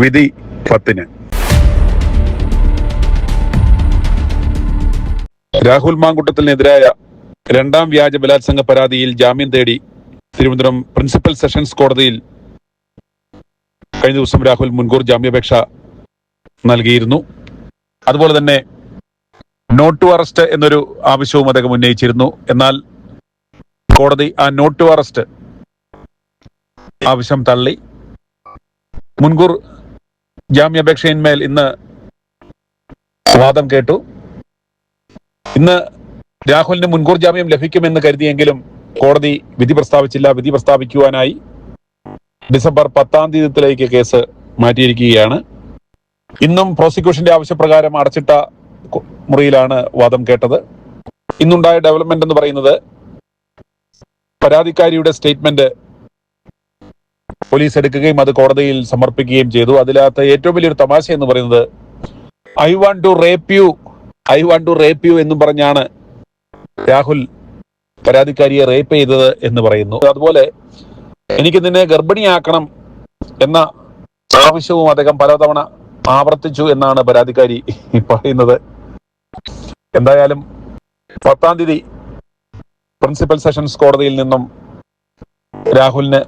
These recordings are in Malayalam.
വിധി 10-ന്. രാഹുൽ മാങ്കൂട്ടത്തിനെതിരായ രണ്ടാം വ്യാജ ബലാത്സംഗ പരാതിയിൽ ജാമ്യം തേടി തിരുവനന്തപുരം പ്രിൻസിപ്പൽ സെഷൻസ് കോടതിയിൽ കഴിഞ്ഞ ദിവസം രാഹുൽ മുൻകൂർ ജാമ്യാപേക്ഷ നൽകിയിരുന്നു. അതുപോലെ തന്നെ നോട്ട് ടു അറസ്റ്റ് എന്നൊരു ആവശ്യവും അദ്ദേഹം ഉന്നയിച്ചിരുന്നു. എന്നാൽ കോടതി ആ നോട്ട് ടു അറസ്റ്റ് ആവശ്യം തള്ളി. മുൻകൂർ ജാമ്യാപേക്ഷയിന്മേൽ ഇന്ന് വാദം കേട്ടു. ഇന്ന് രാഹുലിന് മുൻകൂർ ജാമ്യം ലഭിക്കുമെന്ന് കരുതിയെങ്കിലും കോടതി വിധി പ്രസ്താവിച്ചില്ല. വിധി പ്രസ്താവിക്കുവാനായി ഡിസംബർ 10-ാം തീയതിയിലേക്ക് കേസ് മാറ്റിയിരിക്കുകയാണ്. ഇന്നും പ്രോസിക്യൂഷന്റെ ആവശ്യപ്രകാരം അടച്ചിട്ട മുറിയിലാണ് വാദം കേട്ടത്. ഇന്നുണ്ടായ ഡെവലപ്മെന്റ് എന്ന് പറയുന്നത് പരാതിക്കാരിയുടെ സ്റ്റേറ്റ്മെന്റ് പോലീസ് എടുക്കുകയും അത് കോടതിയിൽ സമർപ്പിക്കുകയും ചെയ്തു. അതിനകത്ത് ഏറ്റവും വലിയൊരു തമാശ എന്ന് പറയുന്നത് I want to rape you എന്നും പറഞ്ഞാണ് രാഹുൽ പരാതിക്കാരിയെ റേപ്പ് ചെയ്തത് എന്ന് പറയുന്നു. അതുപോലെ എനിക്ക് നിന്നെ ഗർഭിണിയാക്കണം എന്ന ആവശ്യവും അദ്ദേഹം പലതവണ ആവർത്തിച്ചു എന്നാണ് പരാതിക്കാരി പറയുന്നത്. എന്തായാലും 10-ാം തീയതി പ്രിൻസിപ്പൽ സെഷൻസ് കോടതിയിൽ നിന്നും രാഹുലിന്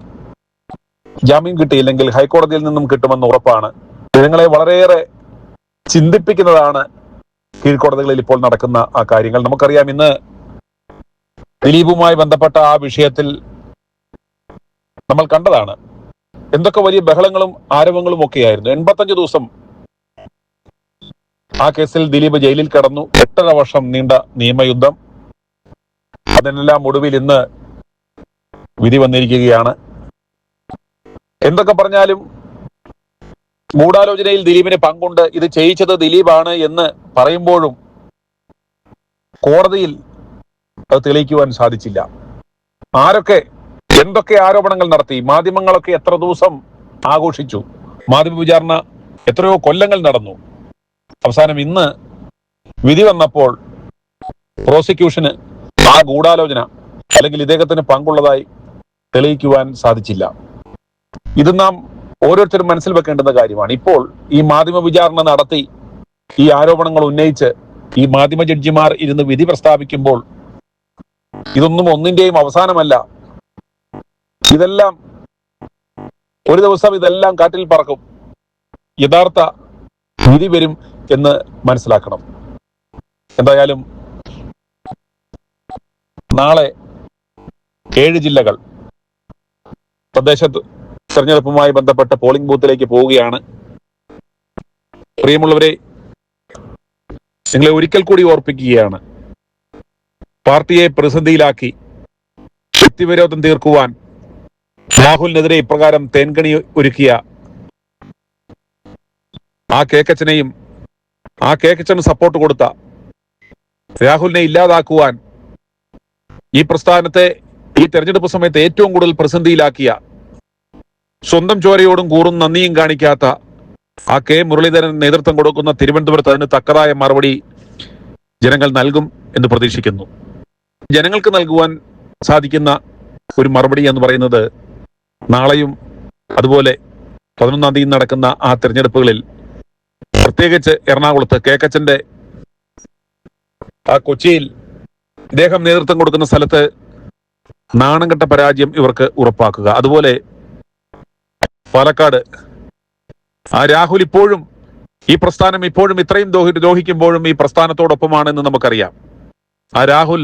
ജാമ്യം കിട്ടിയില്ലെങ്കിൽ ഹൈക്കോടതിയിൽ നിന്നും കിട്ടുമെന്ന് ഉറപ്പാണ്. ജനങ്ങളെ വളരെയേറെ ചിന്തിപ്പിക്കുന്നതാണ് കീഴ്ക്കോടതികളിൽ ഇപ്പോൾ നടക്കുന്ന ആ കാര്യങ്ങൾ. നമുക്കറിയാം, ഇന്ന് ദിലീപുമായി ബന്ധപ്പെട്ട ആ വിഷയത്തിൽ നമ്മൾ കണ്ടതാണ് എന്തൊക്കെ വലിയ ബഹളങ്ങളും ആരവങ്ങളും ഒക്കെയായിരുന്നു. 85 ദിവസം ആ കേസിൽ ദിലീപ് ജയിലിൽ കടന്നു. 8.5 വർഷം നീണ്ട നിയമയുദ്ധം. അതിനെല്ലാം ഒടുവിൽ ഇന്ന് വിധി വന്നിരിക്കുകയാണ്. എന്തൊക്കെ പറഞ്ഞാലും ഗൂഢാലോചനയിൽ ദിലീപിന് പങ്കുണ്ട്, ഇത് ചെയ്യിച്ചത് ദിലീപാണ് എന്ന് പറയുമ്പോഴും കോടതിയിൽ അത് തെളിയിക്കുവാൻ സാധിച്ചില്ല. ആരൊക്കെ എന്തൊക്കെ ആരോപണങ്ങൾ നടത്തി, മാധ്യമങ്ങളൊക്കെ എത്ര ദിവസം ആഘോഷിച്ചു, മാധ്യമ വിചാരണ എത്രയോ കൊല്ലങ്ങൾ നടന്നു. അവസാനം ഇന്ന് വിധി വന്നപ്പോൾ പ്രോസിക്യൂഷന് ആ ഗൂഢാലോചന അല്ലെങ്കിൽ ഇദ്ദേഹത്തിന് പങ്കുള്ളതായി തെളിയിക്കുവാൻ സാധിച്ചില്ല. ഇത് നാം ഓരോരുത്തരും മനസ്സിൽ വെക്കേണ്ടുന്ന കാര്യമാണ്. ഇപ്പോൾ ഈ മാധ്യമ വിചാരണ നടത്തി ഈ ആരോപണങ്ങൾ ഉന്നയിച്ച് ഈ മാധ്യമ ജഡ്ജിമാർ ഇരുന്ന് വിധി പ്രസ്താവിക്കുമ്പോൾ ഇതൊന്നും ഒന്നിന്റെയും അവസാനമല്ല. ഇതെല്ലാം ഒരു ദിവസം ഇതെല്ലാം കാറ്റിൽ പറക്കും. യഥാർത്ഥ വിധി വരും എന്ന് മനസ്സിലാക്കണം. എന്തായാലും നാളെ 7 ജില്ലകൾ തദ്ദേശ തെരഞ്ഞെടുപ്പുമായി ബന്ധപ്പെട്ട പോളിംഗ് ബൂത്തിലേക്ക് പോവുകയാണ്. പ്രിയമുള്ളവരെ, നിങ്ങളെ ഒരിക്കൽ കൂടി ഓർപ്പിക്കുകയാണ്, പാർട്ടിയെ പ്രതിസന്ധിയിലാക്കി വ്യക്തിവിരോധം തീർക്കുവാൻ രാഹുലിനെതിരെ ഇപ്രകാരം തേൻകണി ഒരുക്കിയ ആ കേക്കച്ചനെയും ആ കേക്കച്ചന് സപ്പോർട്ട് കൊടുത്ത രാഹുലിനെ ഇല്ലാതാക്കുവാൻ ഈ പ്രസ്ഥാനത്തെ ഈ തെരഞ്ഞെടുപ്പ് സമയത്ത് ഏറ്റവും കൂടുതൽ പ്രതിസന്ധിയിലാക്കിയ, സ്വന്തം ചോരയോടും കൂറും നന്ദിയും കാണിക്കാത്ത ആ കെ മുരളീധരൻ നേതൃത്വം കൊടുക്കുന്ന തിരുവനന്തപുരത്ത് അതിന് തക്കതായ മറുപടി ജനങ്ങൾ നൽകും എന്ന് പ്രതീക്ഷിക്കുന്നു. ജനങ്ങൾക്ക് നൽകുവാൻ സാധിക്കുന്ന ഒരു മറുപടി എന്ന് പറയുന്നത് നാളെയും അതുപോലെ 11-ാം തീയതി നടക്കുന്ന ആ തെരഞ്ഞെടുപ്പുകളിൽ, പ്രത്യേകിച്ച് എറണാകുളത്ത് കേക്കച്ചന്റെ ആ കൊച്ചിയിൽ ഇദ്ദേഹം നേതൃത്വം കൊടുക്കുന്ന സ്ഥലത്ത് നാണംകെട്ട പരാജയം ഇവർക്ക് ഉറപ്പാക്കുക. അതുപോലെ പാലക്കാട് ആ രാഹുൽ ഇപ്പോഴും ഈ പ്രസ്ഥാനം ഇപ്പോഴും ഇത്രയും ദ്രോഹിക്കുമ്പോഴും ഈ പ്രസ്ഥാനത്തോടൊപ്പമാണെന്ന് നമുക്കറിയാം. ആ രാഹുൽ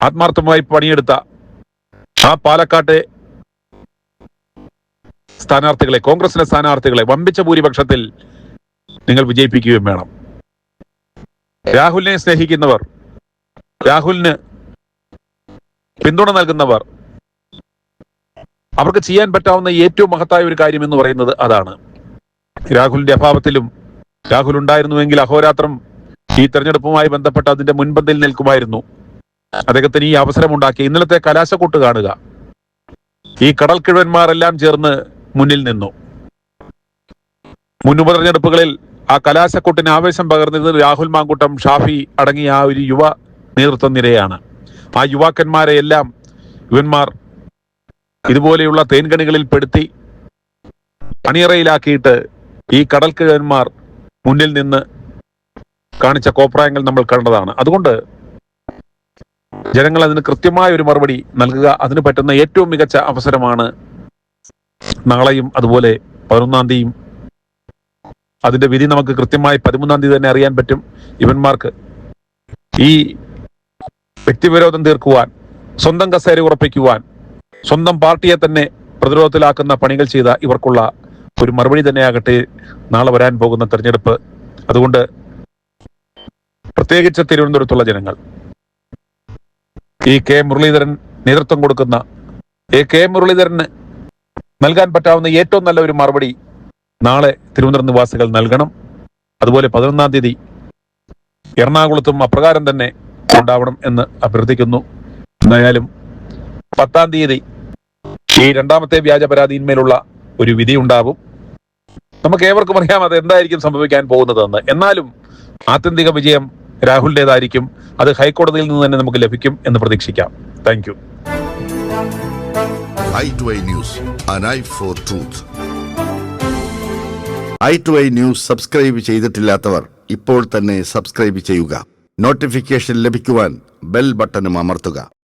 ആത്മാർത്ഥമായി പണിയെടുത്ത ആ പാലക്കാട്ടെ സ്ഥാനാർത്ഥികളെ, കോൺഗ്രസിലെ സ്ഥാനാർത്ഥികളെ വമ്പിച്ച ഭൂരിപക്ഷത്തിൽ നിങ്ങൾ വിജയിപ്പിക്കുകയും വേണം. രാഹുലിനെ സ്നേഹിക്കുന്നവർ, രാഹുലിന് പിന്തുണ നൽകുന്നവർ, അവർക്ക് ചെയ്യാൻ പറ്റാവുന്ന ഏറ്റവും മഹത്തായ ഒരു കാര്യം എന്ന് പറയുന്നത് അതാണ്. രാഹുലിന്റെ അഭാവത്തിലും രാഹുൽ ഉണ്ടായിരുന്നുവെങ്കിൽ അഹോരാത്രം ഈ തെരഞ്ഞെടുപ്പുമായി ബന്ധപ്പെട്ട് അതിന്റെ മുൻപന്തിൽ നിൽക്കുമായിരുന്നു. അദ്ദേഹത്തിന് ഈ അവസരം ഉണ്ടാക്കി ഇന്നലത്തെ കലാശക്കൊട്ട് കാണുക. ഈ കടൽക്കിഴവന്മാരെല്ലാം ചേർന്ന് മുന്നിൽ നിന്നു. മുൻ ഉപതെരഞ്ഞെടുപ്പുകളിൽ ആ കലാശക്കൊട്ടിന് ആവേശം പകർന്നിരുന്നത് രാഹുൽ മാങ്കൂട്ടം, ഷാഫി അടങ്ങിയ ആ ഒരു യുവ നേതൃത്വ നിരയാണ്. ആ യുവാക്കന്മാരെ എല്ലാം ഇവന്മാർ ഇതുപോലെയുള്ള തേൻകണികളിൽ പെടുത്തി അണിയറയിലാക്കിയിട്ട് ഈ കടൽക്കിഴവന്മാർ മുന്നിൽ നിന്ന് കാണിച്ച കോപ്രായങ്ങൾ നമ്മൾ കണ്ടതാണ്. അതുകൊണ്ട് ജനങ്ങൾ അതിന് കൃത്യമായ ഒരു മറുപടി നൽകുക. അതിന് പറ്റുന്ന ഏറ്റവും മികച്ച അവസരമാണ് നാളെയും അതുപോലെ 11-ാം തീയതിയും. അതിന്റെ വിധി നമുക്ക് കൃത്യമായി 13-ാം തീയതി തന്നെ അറിയാൻ പറ്റും. ഇവന്മാർക്ക് ഈ വ്യക്തിവിരോധം തീർക്കുവാൻ, സ്വന്തം കസേര ഉറപ്പിക്കുവാൻ, സ്വന്തം പാർട്ടിയെ തന്നെ പ്രതിരോധത്തിലാക്കുന്ന പണികൾ ചെയ്ത ഇവർക്കുള്ള ഒരു മറുപടി തന്നെയാകട്ടെ നാളെ വരാൻ പോകുന്ന തെരഞ്ഞെടുപ്പ്. അതുകൊണ്ട് പ്രത്യേകിച്ച് തിരുവനന്തപുരത്തുള്ള ജനങ്ങൾ ഈ കെ മുരളീധരൻ നേതൃത്വം കൊടുക്കുന്ന കെ മുരളീധരന് നൽകാൻ പറ്റാവുന്ന ഏറ്റവും നല്ല ഒരു മറുപടി നാളെ തിരുവനന്തപുരം നിവാസികൾ നൽകണം. അതുപോലെ 11-ാം തീയതി എറണാകുളത്തും അപ്രകാരം തന്നെ ഉണ്ടാവണം എന്ന് അഭ്യർത്ഥിക്കുന്നു. എന്തായാലും 10-ാം തീയതി ഈ രണ്ടാമത്തെ വ്യാജ പരാതിയിന്മേലുള്ള ഒരു വിധി ഉണ്ടാവും. നമുക്ക് ഏവർക്കും അറിയാം അത് എന്തായിരിക്കും സംഭവിക്കാൻ പോകുന്നതെന്ന്. എന്നാലും ആത്യന്തിക വിജയം രാഹുലിൻ്റെതായിരിക്കും. അത് ഹൈക്കോടതിയിൽ നിന്ന് തന്നെ നമുക്ക് ലഭിക്കും എന്ന് പ്രതീക്ഷിക്കാം. Thank you. i2i News, an eye for truth. i2i News subscribe ചെയ്തിട്ടില്ലാത്തവർ ഇപ്പോൾ തന്നെ സബ്സ്ക്രൈബ് ചെയ്യുക. നോട്ടിഫിക്കേഷൻ ലഭിക്കുവാൻ ബെൽ ബട്ടണും അമർത്തുക.